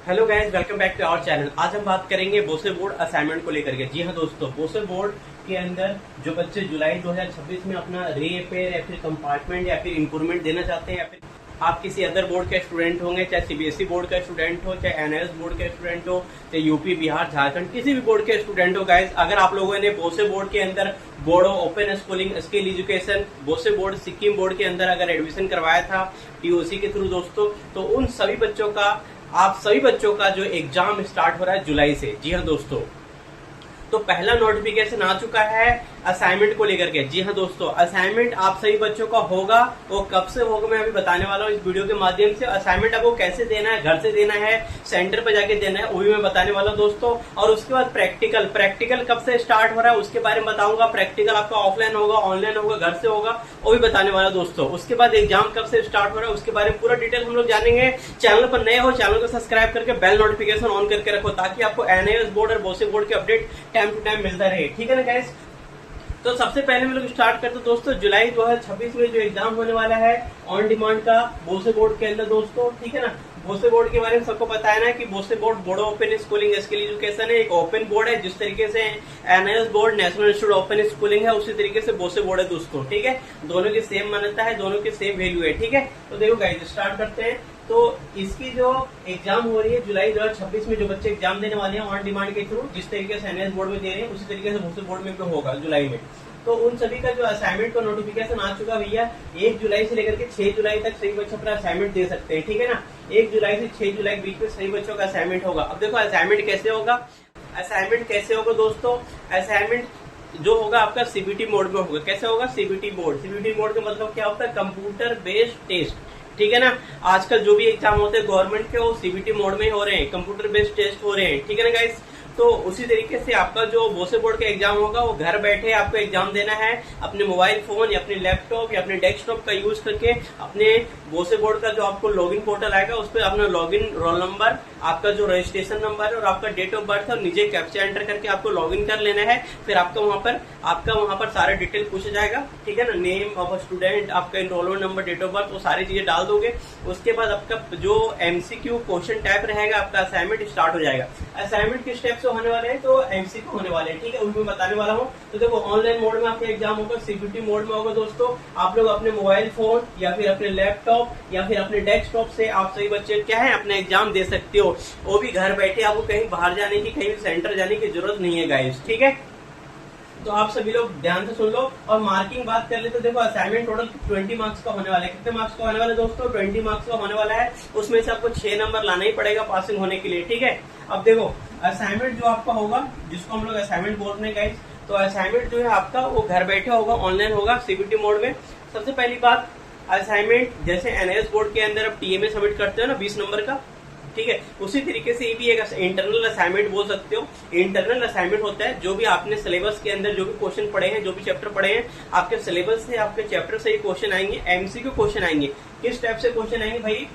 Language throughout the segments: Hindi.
Hello guys, welcome back to our channel. आज हम बात करेंगे बोसे बोर्ड असाइनमेंट को लेकर के। जी हाँ दोस्तों, बोसे बोर्ड के अंदर जो बच्चे जुलाई 2026 में अपना रीअपेयर या फिर कंपार्टमेंट या फिर इंप्रूवमेंट देना चाहते हैं, या फिर आप किसी अदर बोर्ड के स्टूडेंट होंगे, चाहे सीबीएसई बोर्ड का स्टूडेंट हो, चाहे एनआईएस बोर्ड के स्टूडेंट हो, चाहे यूपी, बिहार, झारखंड, किसी भी बोर्ड के स्टूडेंट हो गाइस, अगर आप लोगों ने बोसे बोर्ड के अंदर बोर्डो open schooling skill education BOSSE board Sikkim board के अंदर अगर एडमिशन करवाया था टीओसी के थ्रू दोस्तों, तो उन सभी बच्चों का आप सभी बच्चों का जो एग्जाम स्टार्ट हो रहा है जुलाई से। जी हाँ दोस्तों, तो पहला नोटिफिकेशन आ चुका है असाइनमेंट को लेकर के। जी हाँ दोस्तों, असाइनमेंट आप सभी बच्चों का होगा। वो कब से होगा मैं अभी बताने वाला हूँ इस वीडियो के माध्यम से। असाइनमेंट आपको कैसे देना है, घर से देना है, सेंटर पर जाके देना है, वो भी मैं बताने वाला हूँ दोस्तों। और उसके बाद प्रैक्टिकल कब से स्टार्ट हो रहा है उसके बारे में बताऊंगा। प्रैक्टिकल आपका ऑफलाइन होगा, ऑनलाइन होगा, घर से होगा, वो भी बताने वाला दोस्तों। उसके बाद एग्जाम कब से स्टार्ट हो रहा है उसके बारे में पूरा डिटेल हम लोग जानेंगे। चैनल पर नए हो, चैनल को सब्सक्राइब करके बेल नोटिफिकेशन ऑन करके रखो, ताकि आपको एनआईएस बोर्ड और बोसे बोर्ड के अपडेट टाइम टू टाइम मिलता रहे। ठीक है ना गाइस? तो सबसे पहले हम लोग स्टार्ट करते हैं दोस्तों जुलाई 2026 में जो एग्जाम होने वाला है ऑन डिमांड का बोसे बोर्ड के अंदर दोस्तों। ठीक है ना? बोसे बोर्ड के बारे में सबको पता है ना कि BOSSE board board open schooling skill education है, एक ओपन बोर्ड है। जिस तरीके से NIS board national institute open schooling है, उसी तरीके से बोसे बोर्ड है दोस्तों। ठीक है, दोनों की सेम मान्यता है, दोनों की सेम वैल्यू है। ठीक है, तो देखो गाइस स्टार्ट करते हैं। तो इसकी जो एग्जाम हो रही है जुलाई 2026 में, जो बच्चे एग्जाम देने वाले हैं ऑन डिमांड के थ्रू, जिस तरीके से एनआईएस बोर्ड में दे रहे हैं उसी तरीके से बोसे बोर्ड में भी होगा जुलाई में। तो उन सभी का जो असाइनमेंट का नोटिफिकेशन आ चुका भैया। 1 जुलाई से लेकर के 6 जुलाई तक सभी बच्चे अपना असाइनमेंट दे सकते हैं। ठीक है ना? 1 जुलाई से 6 जुलाई के बीच में सभी बच्चों का असाइनमेंट होगा। अब देखो असाइनमेंट कैसे होगा। असाइनमेंट कैसे होगा दोस्तों? असाइनमेंट जो होगा आपका सीबीटी मोड में होगा। कैसे होगा? सीबीटी मोड का मतलब क्या होता है? Computer based test. ठीक है ना? आजकल जो भी एग्जाम होते हैं गवर्नमेंट के, वो सीबीटी मोड में हो रहे हैं, कंप्यूटर बेस्ड टेस्ट हो रहे हैं। ठीक है ना गाइस? तो उसी तरीके से आपका जो बोसे बोर्ड का एग्जाम होगा वो घर बैठे आपको एग्जाम देना है, अपने मोबाइल फोन या अपने लैपटॉप या अपने डेस्कटॉप का यूज करके। अपने बोसे बोर्ड का जो आपको लॉगिन पोर्टल आएगा उस पर अपना लॉगिन रोल नंबर, आपका जो रजिस्ट्रेशन नंबर और आपका डेट ऑफ बर्थ और नीचे कैप्चा एंटर करके आपको लॉगिन कर लेना है। फिर आपका वहां पर सारा डिटेल पूछा जाएगा। ठीक है ना? नेम ऑफ स्टूडेंट, आपका enrolment number, date of birth, वो सारी चीजें डाल दोगे। उसके बाद आपका जो एमसीक्यू क्वेश्चन टाइप रहेगा, आपका असाइनमेंट स्टार्ट हो जाएगा। असाइनमेंट किस टाइप से होने वाले हैं? तो एमसीक्यू होने वाले हैं। ठीक है, उनको बताने वाला हूँ। तो देखो ऑनलाइन मोड में आपका एग्जाम होगा, सीबीटी मोड में होगा दोस्तों। आप लोग अपने मोबाइल फोन या फिर अपने लैपटॉप या फिर अपने डेस्कटॉप से आप सभी बच्चे क्या है अपना एग्जाम दे सकते हो, वो भी घर बैठे। आपको कहीं बाहर जाने की, कहीं सेंटर जाने की जरूरत नहीं है गाइस। ठीक है, तो आप सभी लोग ध्यान से सुन लो। और मार्किंग बात कर ले तो देखो असाइनमेंट टोटल 20 मार्क्स का होने वाला है। कितने मार्क्स का होने वाला है दोस्तों? 20 मार्क्स का होने वाला है। उसमें से आपको 6 नंबर लाना ही पड़ेगा पासिंग होने के लिए। ठीक है, अब देखो असाइनमेंट जो आपका होगा, जिसको हम लोग असाइनमेंट बोल रहे हैं गाइस, तो असाइनमेंट जो है आपका वो घर बैठे होगा, ऑनलाइन होगा, सीबीटी मोड में। सबसे पहली बात, असाइनमेंट जैसे एनआईएस बोर्ड के अंदर अब टीएमए सबमिट करते हो ना 20 नंबर का, ठीक है, उसी तरीके से ये भी एक इंटरनल असाइनमेंट बोल सकते हो। इंटरनल असाइनमेंट होता है जो भी आपने सिलेबस के अंदर जो भी क्वेश्चन पढ़े हैं, जो भी चैप्टर पढ़े हैं, आपके सिलेबस से, आपके चैप्टर से ये क्वेश्चन आएंगे, एमसीक्यू क्वेश्चन आएंगे। किस टाइप से क्वेश्चन आएंगे भाई?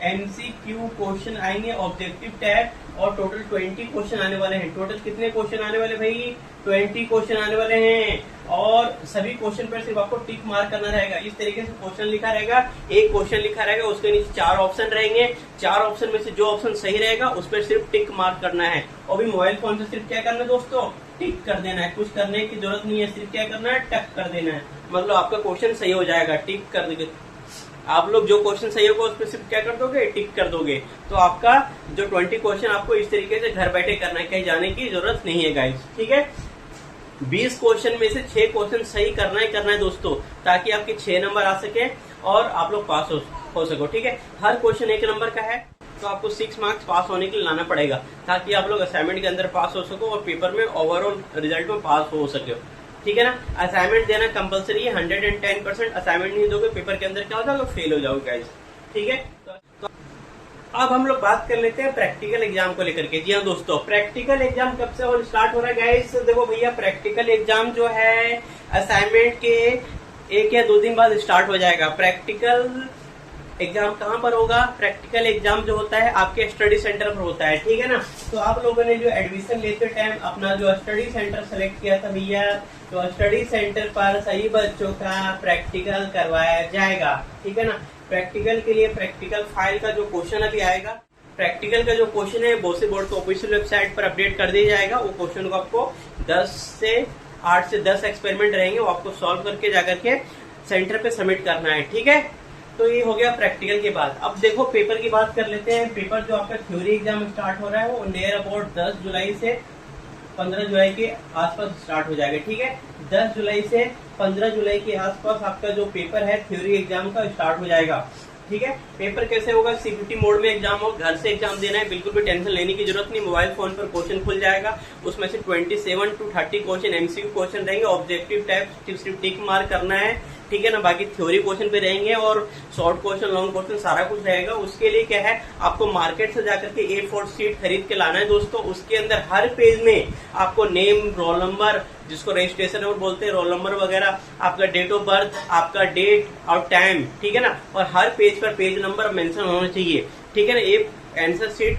एमसीक्यू क्वेश्चन आएंगे, ऑब्जेक्टिव टाइप, और टोटल 20 क्वेश्चन आने वाले हैं। टोटल कितने क्वेश्चन आने वाले भाई? 20 क्वेश्चन आने वाले हैं। और सभी क्वेश्चन पर सिर्फ आपको टिक मार्क करना रहेगा। इस तरीके से क्वेश्चन लिखा रहेगा, एक क्वेश्चन लिखा रहेगा, उसके नीचे 4 ऑप्शन रहेंगे। 4 ऑप्शन में से जो ऑप्शन सही रहेगा उस पर सिर्फ टिक मार्क करना है। और भी मोबाइल फोन से सिर्फ क्या करना है दोस्तों? टिक कर देना है। कुछ करने की जरूरत नहीं है, सिर्फ क्या करना है? टक कर देना है। मतलब आपका क्वेश्चन सही हो जाएगा, टिक कर देंगे। आप लोग जो क्वेश्चन सही होगा उस पर सिर्फ क्या कर दोगे? टिक कर दोगे। तो आपका जो 20 क्वेश्चन आपको इस तरीके से घर बैठे करना है, कहीं जाने की जरूरत नहीं है गाइस। ठीक है, 20 क्वेश्चन में से 6 क्वेश्चन सही करना है दोस्तों, ताकि आपके 6 नंबर आ सके और आप लोग पास हो सको। ठीक है, हर क्वेश्चन 1 नंबर का है, तो आपको 6 मार्क्स पास होने के लिए लाना पड़ेगा, ताकि आप लोग असाइनमेंट के अंदर पास हो सको और पेपर में ओवरऑल रिजल्ट में पास हो सके। ठीक है ना? असाइनमेंट देना कंपलसरी है, 110%। असाइनमेंट नहीं दोगे पेपर के अंदर क्या हो जाओगे? फेल हो जाओगे गाइस। ठीक है, तो अब हम लोग बात कर लेते हैं प्रैक्टिकल एग्जाम को लेकर के। जी हाँ दोस्तों, प्रैक्टिकल एग्जाम कब से स्टार्ट हो रहा है गाइस? देखो भैया, प्रैक्टिकल एग्जाम जो है असाइनमेंट के 1 या 2 दिन बाद स्टार्ट हो जाएगा। प्रैक्टिकल एग्जाम कहाँ पर होगा? प्रैक्टिकल एग्जाम जो होता है आपके स्टडी सेंटर पर होता है। ठीक है ना? तो आप लोगों ने जो एडमिशन लेते टाइम अपना जो स्टडी सेंटर सेलेक्ट किया था भैया, तो स्टडी सेंटर पर सही बच्चों का प्रैक्टिकल करवाया जाएगा। ठीक है ना? प्रैक्टिकल के लिए प्रैक्टिकल फाइल का जो क्वेश्चन अभी आएगा, प्रैक्टिकल का जो क्वेश्चन है बोसे बोर्ड के ऑफिशियल वेबसाइट पर अपडेट कर दिया जाएगा। वो क्वेश्चन को आपको 8 से 10 एक्सपेरिमेंट रहेंगे, वो आपको सॉल्व करके जाकर के सेंटर पे सबमिट करना है। ठीक है, तो ये हो गया प्रैक्टिकल के बाद। अब देखो पेपर की बात कर लेते हैं। पेपर जो आपका थ्योरी एग्जाम स्टार्ट हो रहा है वो नियर अबाउट 10 जुलाई से 15 जुलाई के आसपास स्टार्ट हो जाएगा। ठीक है, 10 जुलाई से 15 जुलाई के आसपास आपका जो पेपर है थ्योरी एग्जाम का स्टार्ट हो जाएगा। ठीक है, पेपर कैसे होगा, सीबीटी मोड में एग्जाम हो, घर से एग्जाम देना है, बिल्कुल भी टेंशन लेने की जरूरत नहीं। मोबाइल फोन पर क्वेश्चन खुल जाएगा, उसमें से 27 to 30 क्वेश्चन एमसीक्यू क्वेश्चन रहेंगे, ऑब्जेक्टिव टाइप सिर्फ टिक मार्क करना है। ठीक है ना, बाकी थ्योरी क्वेश्चन पे रहेंगे और शॉर्ट क्वेश्चन लॉन्ग क्वेश्चन सारा कुछ रहेगा। उसके लिए क्या है, आपको मार्केट से जाकर के A4 शीट खरीद के लाना है दोस्तों। उसके अंदर हर पेज में आपको नेम, रोल नंबर, जिसको रजिस्ट्रेशन नंबर बोलते हैं, रोल नंबर वगैरह, आपका डेट ऑफ बर्थ, आपका डेट और टाइम, ठीक है ना, और हर पेज पर पेज नंबर मेंशन होना चाहिए। ठीक है ना, ये आंसर शीट,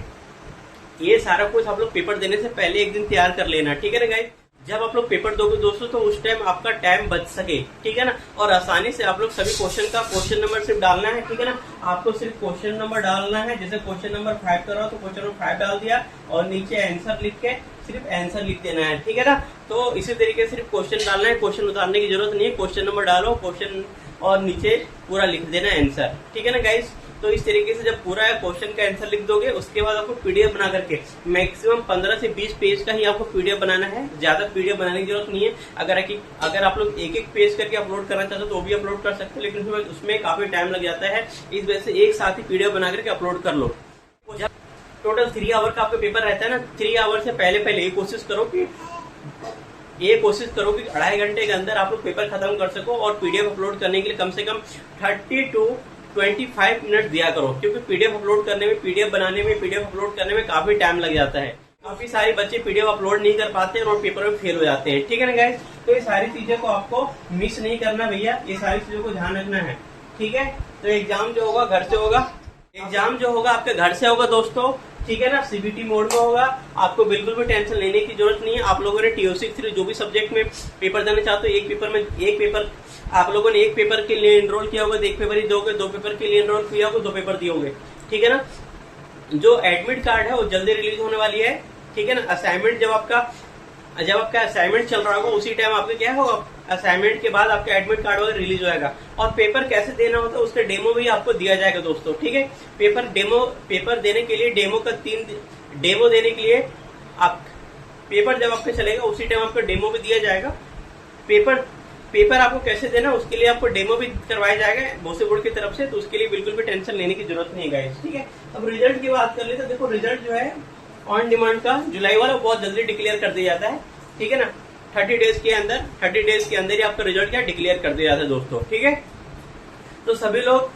ये सारा कुछ आप लोग पेपर देने से पहले एक दिन तैयार कर लेना। ठीक है ना गाइस, जब आप लोग पेपर दोगे दोस्तों तो उस टाइम आपका टाइम बच सके। ठीक है ना, और आसानी से आप लोग सभी क्वेश्चन का क्वेश्चन नंबर सिर्फ डालना है। ठीक है ना, आपको सिर्फ क्वेश्चन नंबर डालना है। जैसे क्वेश्चन नंबर 5 का रहा तो क्वेश्चन नंबर 5 डाल दिया और नीचे आंसर लिख के सिर्फ आंसर लिख देना है। ठीक है ना, तो इसी तरीके से सिर्फ क्वेश्चन डालना है, क्वेश्चन उतारने की जरूरत नहीं है। क्वेश्चन नंबर डालो, क्वेश्चन और नीचे पूरा लिख देना आंसर। ठीक है ना गाइस, तो इस तरीके से जब पूरा क्वेश्चन का आंसर लिख दोगे उसके बाद आपको पीडीएफ बना करके मैक्सिमम 15 से 20 पेज का ही आपको पीडीएफ बनाना है। ज्यादा पीडीएफ बनाने की जरूरत नहीं है। अगर आप लोग एक पेज करके अपलोड करना चाहते हो तो वो भी अपलोड कर सकते हो, लेकिन उसमें काफी टाइम लग जाता है। इस वजह से एक साथ ही पीडीएफ बना करके अपलोड कर लो। टोटल 3 आवर का आपका पेपर रहता है ना, 3 आवर से पहले ये कोशिश करो कि 2.5 घंटे के अंदर आप लोग पेपर खत्म कर सको और पीडीएफ अपलोड करने के लिए कम से कम 30 to 25 मिनट दिया करो, क्योंकि पीडीएफ अपलोड करने में, पीडीएफ बनाने में, पीडीएफ अपलोड करने में काफी टाइम लग जाता है। काफी सारे बच्चे पीडीएफ अपलोड नहीं कर पाते हैं और पेपर में फेल हो जाते हैं। ठीक है ना गाइस, तो ये सारी चीजों को आपको मिस नहीं करना भैया, ये सारी चीजों को ध्यान रखना है। ठीक है, तो एग्जाम जो होगा घर से होगा, एग्जाम जो होगा आपके घर से होगा दोस्तों। ठीक है ना, सीबीटी मोड में होगा, आपको बिल्कुल भी टेंशन लेने की जरूरत नहीं है। आप लोगों ने TOC जो भी सब्जेक्ट में पेपर देना चाहते हो, एक पेपर आप लोगों ने एक पेपर के लिए एनरोल किया होगा तो एक पेपर ही दोगे, 2 पेपर के लिए एनरोल किया होगा 2 पेपर दियोगे। ठीक है ना, जो एडमिट कार्ड है वो जल्दी रिलीज होने वाली है। ठीक है ना, असाइनमेंट जब आपका असाइनमेंट चल रहा होगा उसी टाइम आपका क्या होगा, असाइनमेंट के बाद आपका एडमिट कार्ड वगैरह रिलीज होगा। और पेपर कैसे देना होता है उसका डेमो भी आपको दिया जाएगा दोस्तों। ठीक है, पेपर देने के लिए डेमो देने के लिए आप पेपर जब आपका चलेगा उसी टाइम आपको डेमो भी दिया जाएगा। पेपर आपको कैसे देना उसके लिए आपको डेमो भी करवाया जाएगा बोसे बोर्ड की तरफ से, तो उसके लिए बिल्कुल भी टेंशन लेने की जरूरत नहीं है गाइस। ठीक है, अब रिजल्ट की बात कर ले तो देखो रिजल्ट जो है ऑन डिमांड का जुलाई वाला बहुत जल्दी डिक्लेयर कर दिया जाता है। ठीक है ना, 30 डेज के अंदर ही आपका रिजल्ट क्या डिक्लेयर कर दिया जाता है दोस्तों। ठीक है, तो सभी लोग,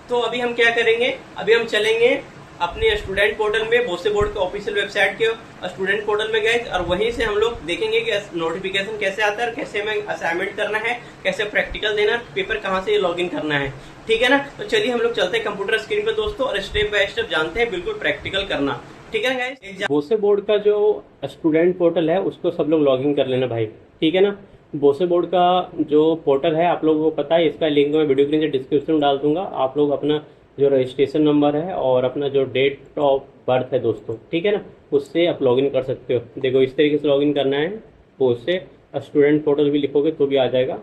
तो अभी हम क्या करेंगे, अभी हम चलेंगे अपने स्टूडेंट पोर्टल में, बोसे बोर्ड के ऑफिशियल वेबसाइट के स्टूडेंट पोर्टल में गए और वहीं से हम लोग देखेंगे कि नोटिफिकेशन कैसे आता है, कैसे हमें असाइनमेंट करना है, कैसे प्रैक्टिकल देना, पेपर कहाँ से लॉगिन करना है। ठीक है ना, तो चलिए हम लोग चलते हैं कंप्यूटर स्क्रीन पे दोस्तों और स्टेप बाय स्टेप जानते हैं बिल्कुल प्रैक्टिकल करना। ठीक है ना गाइस, बोसे बोर्ड का जो स्टूडेंट पोर्टल है उसको सब लोग लॉगिन कर लेना भाई। ठीक है ना, बोसे बोर्ड का जो पोर्टल है आप लोगों को पता है, इसका लिंक मैं वीडियो के नीचे डिस्क्रिप्शन में डाल दूंगा। आप लोग अपना जो रजिस्ट्रेशन नंबर है और अपना जो डेट ऑफ बर्थ है दोस्तों, ठीक है ना, उससे आप लॉगिन कर सकते हो। देखो इस तरीके से लॉगिन करना है, बोसे स्टूडेंट पोर्टल भी लिखोगे तो भी आ जाएगा।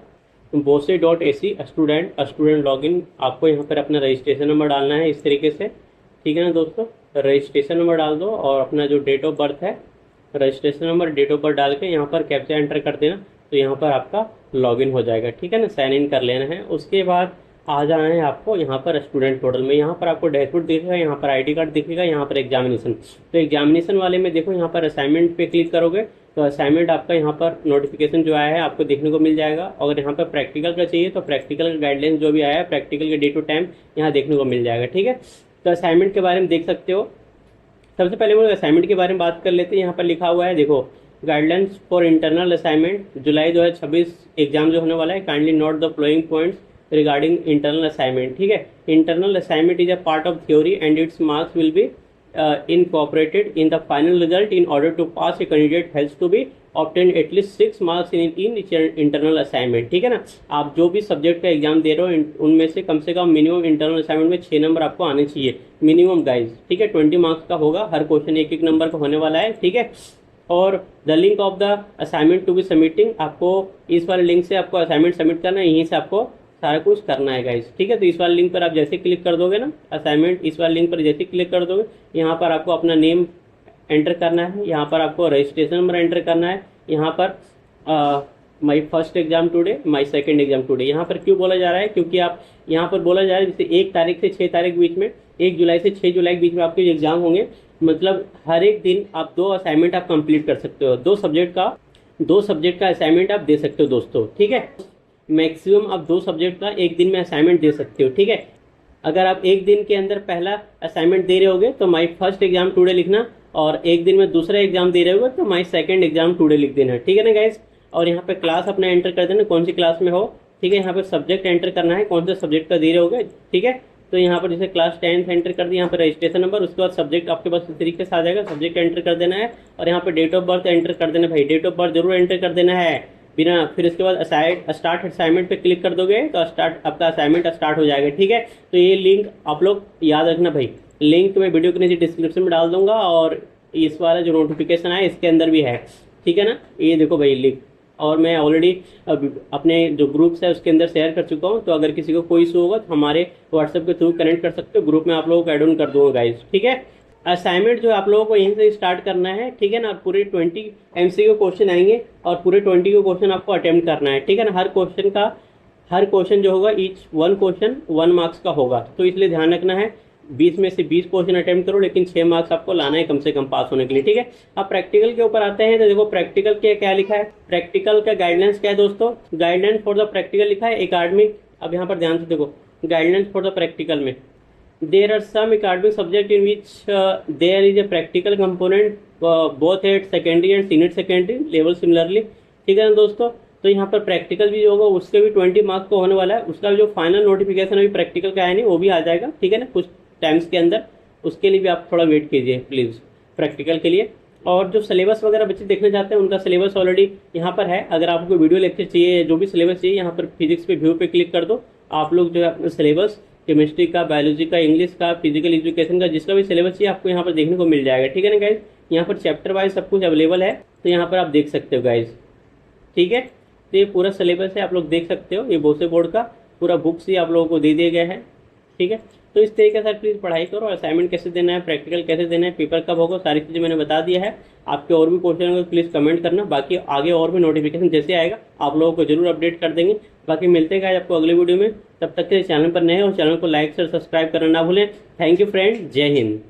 बोसे.ac स्टूडेंट लॉगिन, आपको यहाँ पर अपना रजिस्ट्रेशन नंबर डालना है इस तरीके से। ठीक है ना दोस्तों, रजिस्ट्रेशन नंबर डाल दो और अपना जो डेट ऑफ बर्थ है, registration number, date of birth डाल के यहाँ पर कैप्चा एंटर कर देना, तो यहाँ पर आपका लॉगिन हो जाएगा। ठीक है ना, साइन इन कर लेना है। उसके बाद आ जाना है आपको यहाँ पर स्टूडेंट पोर्टल में। यहाँ पर आपको डैशबोर्ड दिखेगा, यहाँ पर आईडी कार्ड दिखेगा, यहाँ पर एग्जामिनेशन। तो एग्जामिनेशन वाले में देखो यहाँ पर असाइनमेंट पे क्लिक करोगे तो असाइनमेंट आपका यहाँ पर नोटिफिकेशन जो आया है आपको देखने को मिल जाएगा। अगर यहाँ पर प्रैक्टिकल का चाहिए तो प्रैक्टिकल का गाइडलाइंस जो भी आया है, प्रैक्टिकल के डेट और टाइम यहाँ देखने को मिल जाएगा। ठीक है, तो असाइनमेंट के बारे में देख सकते हो। सबसे पहले वो असाइनमेंट के बारे में बात कर लेते हैं। यहाँ पर लिखा हुआ है देखो, guidelines for internal assignment July 2026 exam जो होने वाला है, kindly note the flowing points regarding internal assignment. ठीक है, internal assignment is a part of theory and it's marks will be incorporated in the final result. In order to pass, a candidate has to be obtain at least 6 marks in internal assignment. ठीक है ना, आप जो भी सब्जेक्ट का एग्जाम दे रहे हो उनमें से कम मिनिमम इंटरनल असाइनमेंट में 6 नंबर आपको आने चाहिए मिनिमम गाइज। ठीक है, 20 मार्क्स का होगा, हर क्वेश्चन एक एक नंबर का होने वाला है। ठीक है, और the link of the assignment to be submitting, आपको इस वाले लिंक से आपको असाइनमेंट सबमिट करना है, यहीं से आपको सारा कुछ करना है गाइस। ठीक है, तो इस वाले लिंक पर आप जैसे क्लिक कर दोगे ना असाइनमेंट, इस वाले लिंक पर जैसे क्लिक कर दोगे, यहाँ पर आपको अपना नेम एंटर करना है, यहाँ पर आपको रजिस्ट्रेशन नंबर एंटर करना है, यहाँ पर my first exam today, my second exam today. यहाँ पर क्यों बोला जा रहा है, क्योंकि आप यहाँ पर बोला जा रहा है जैसे 1 तारीख से 6 तारीख बीच में, 1 जुलाई से 6 जुलाई के बीच में आपके एग्जाम होंगे, मतलब हर एक दिन आप 2 असाइनमेंट आप कंप्लीट कर सकते हो, 2 सब्जेक्ट का असाइनमेंट आप दे सकते हो दोस्तों। ठीक है, मैक्सिमम आप 2 सब्जेक्ट का एक दिन में असाइनमेंट दे सकते हो। ठीक है, अगर आप एक दिन के अंदर पहला असाइनमेंट दे रहे होगे तो माई फर्स्ट एग्जाम टुडे लिखना, और एक दिन में दूसरा एग्जाम दे रहे होगे तो माई सेकंड एग्जाम टुडे लिख देना। ठीक है ना गाइस, और यहाँ पे क्लास अपना एंटर कर देना, कौन सी क्लास में हो। ठीक है, यहाँ पे सब्जेक्ट एंटर करना है, कौन से सब्जेक्ट का दे रहे होगे। ठीक है, तो यहाँ पर जैसे क्लास 10 एंटर कर दिया, यहाँ पर रजिस्ट्रेशन नंबर, उसके बाद सब्जेक्ट आपके पास इस तरीके से आ जाएगा, सब्जेक्ट एंटर कर देना है, और यहाँ पे डेट ऑफ बर्थ एंटर कर देना भाई, डेट ऑफ बर्थ जरूर एंटर कर देना है बिना। फिर इसके बाद स्टार्ट असाइनमेंट पे क्लिक कर दोगे तो आपका असाइनमेंट स्टार्ट हो जाएगा। ठीक है, तो ये लिंक आप लोग याद रखना भाई, लिंक मैं वीडियो के नीचे डिस्क्रिप्शन में डाल दूंगा, और इस वाला जो नोटिफिकेशन है इसके अंदर भी है। ठीक है ना, ये देखो भाई लिंक, और मैं ऑलरेडी अपने जो ग्रुप्स है उसके अंदर शेयर कर चुका हूँ, तो अगर किसी को कोई इशू होगा तो हमारे व्हाट्सएप के थ्रू कनेक्ट कर सकते हो, ग्रुप में आप लोगों को ऐड ऑन कर दूंगा गाइज। ठीक है, असाइनमेंट जो आप लोगों को यहीं से स्टार्ट करना है। ठीक है ना, पूरे 20 MCQ क्वेश्चन आएंगे, और पूरे 20 को क्वेश्चन आपको अटेम्प्ट करना है। ठीक है ना, हर क्वेश्चन जो होगा ईच 1 क्वेश्चन 1 मार्क्स का होगा, तो इसलिए ध्यान रखना है 20 में से 20 क्वेश्चन अटेम्प्ट करो, लेकिन 6 मार्क्स आपको लाना है कम से कम पास होने के लिए। ठीक है, अब प्रैक्टिकल के ऊपर आते हैं, तो देखो प्रैक्टिकल के क्या लिखा है, प्रैक्टिकल का गाइडलाइंस क्या है दोस्तों, गाइडलाइंस फॉर द प्रैक्टिकल लिखा है एकेडमिक। अब यहाँ पर ध्यान से देखो, गाइडलाइंस फॉर द प्रैक्टिकल में there are some academic subject in which there is a practical component both at secondary and senior secondary level similarly। ठीक है ना दोस्तों, तो यहाँ पर प्रैक्टिकल भी जो होगा उसके भी 20 मार्क्स का होने वाला है, उसका जो फाइनल नोटिफिकेशन अभी प्रैक्टिकल का है नहीं, वो भी आ जाएगा। ठीक है ना, कुछ टाइम्स के अंदर, उसके लिए भी आप थोड़ा वेट कीजिए प्लीज़ प्रैक्टिकल के लिए। और जो सिलेबस वगैरह बच्चे देखना चाहते हैं उनका सिलेबस ऑलरेडी यहाँ पर है, अगर आपको वीडियो लेक्चर चाहिए, जो भी सिलेबस चाहिए, यहाँ पर फिजिक्स पे व्यू पे क्लिक कर दो, आप लोग जो है अपना सिलेबस केमिस्ट्री का, बायोलॉजी का, इंग्लिश का, फिजिकल एजुकेशन का, जिसका भी सिलेबस चाहिए आपको यहाँ पर देखने को मिल जाएगा। ठीक है ना गाइज, यहाँ पर चैप्टर वाइज सब कुछ अवेलेबल है, तो यहाँ पर आप देख सकते हो गाइज। ठीक है, तो ये पूरा सिलेबस है, आप लोग देख सकते हो, ये बोसे बोर्ड का पूरा बुक्स ही आप लोगों को दे दिया गया है। ठीक है, तो इस तरीके से प्लीज़ पढ़ाई करो, असाइनमेंट कैसे देना है, प्रैक्टिकल कैसे देना है, पेपर कब होगा, सारी चीज़ें मैंने बता दिया है। आपके और भी क्वेश्चन होंगे प्लीज़ कमेंट करना, बाकी आगे और भी नोटिफिकेशन जैसे आएगा आप लोगों को जरूर अपडेट कर देंगे। बाकी मिलते हैं आपको अगले वीडियो में, तब तक के चैनल पर नए हो, चैनल को लाइक से सब्सक्राइब करना ना भूलें। थैंक यू फ्रेंड, जय हिंद।